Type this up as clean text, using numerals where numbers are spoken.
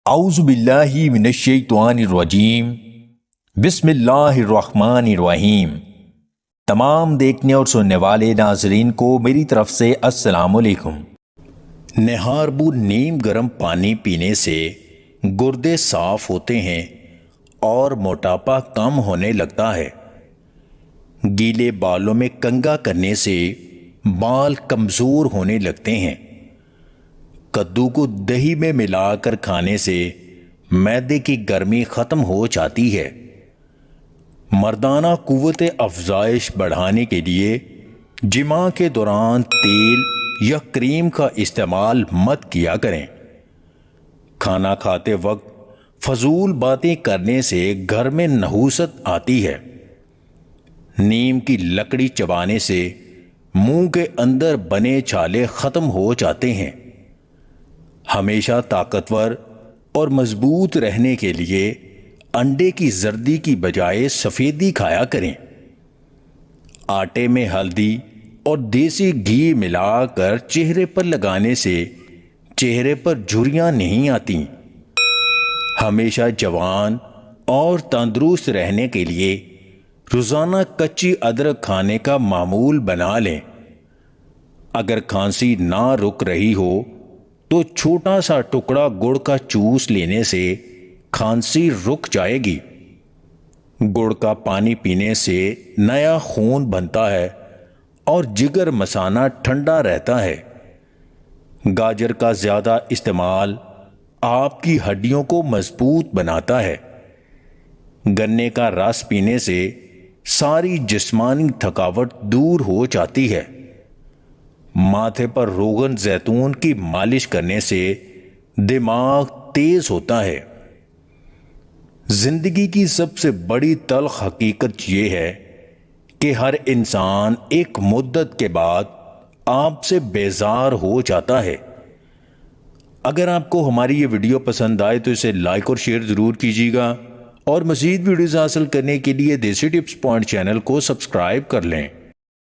اعوذ باللہ من الشیطان الرجیم بسم اللہ الرحمن الرحیم۔ تمام دیکھنے اور سننے والے ناظرین کو میری طرف سے السلام علیکم۔ نہاربو نیم گرم پانی پینے سے گردے صاف ہوتے ہیں اور موٹاپا کم ہونے لگتا ہے۔ گیلے بالوں میں کنگھا کرنے سے بال کمزور ہونے لگتے ہیں۔ کدو کو دہی میں ملا کر کھانے سے معدے کی گرمی ختم ہو جاتی ہے۔ مردانہ قوت افزائش بڑھانے کے لیے جماع کے دوران تیل یا کریم کا استعمال مت کیا کریں۔ کھانا کھاتے وقت فضول باتیں کرنے سے گھر میں نحوست آتی ہے۔ نیم کی لکڑی چبانے سے منہ کے اندر بنے چھالے ختم ہو جاتے ہیں۔ ہمیشہ طاقتور اور مضبوط رہنے کے لیے انڈے کی زردی کی بجائے سفیدی کھایا کریں۔ آٹے میں ہلدی اور دیسی گھی ملا کر چہرے پر لگانے سے چہرے پر جھریاں نہیں آتی۔ ہمیشہ جوان اور تندرست رہنے کے لیے روزانہ کچی ادرک کھانے کا معمول بنا لیں۔ اگر کھانسی نہ رک رہی ہو تو چھوٹا سا ٹکڑا گڑ کا چوس لینے سے کھانسی رک جائے گی۔ گڑ کا پانی پینے سے نیا خون بنتا ہے اور جگر مثانہ ٹھنڈا رہتا ہے۔ گاجر کا زیادہ استعمال آپ کی ہڈیوں کو مضبوط بناتا ہے۔ گنے کا رس پینے سے ساری جسمانی تھکاوٹ دور ہو جاتی ہے۔ ماتھے پر روغن زیتون کی مالش کرنے سے دماغ تیز ہوتا ہے۔ زندگی کی سب سے بڑی تلخ حقیقت یہ ہے کہ ہر انسان ایک مدت کے بعد آپ سے بیزار ہو جاتا ہے۔ اگر آپ کو ہماری یہ ویڈیو پسند آئے تو اسے لائک اور شیئر ضرور کیجیے گا، اور مزید ویڈیوز حاصل کرنے کے لیے دیسی ٹپس پوائنٹ چینل کو سبسکرائب کر لیں۔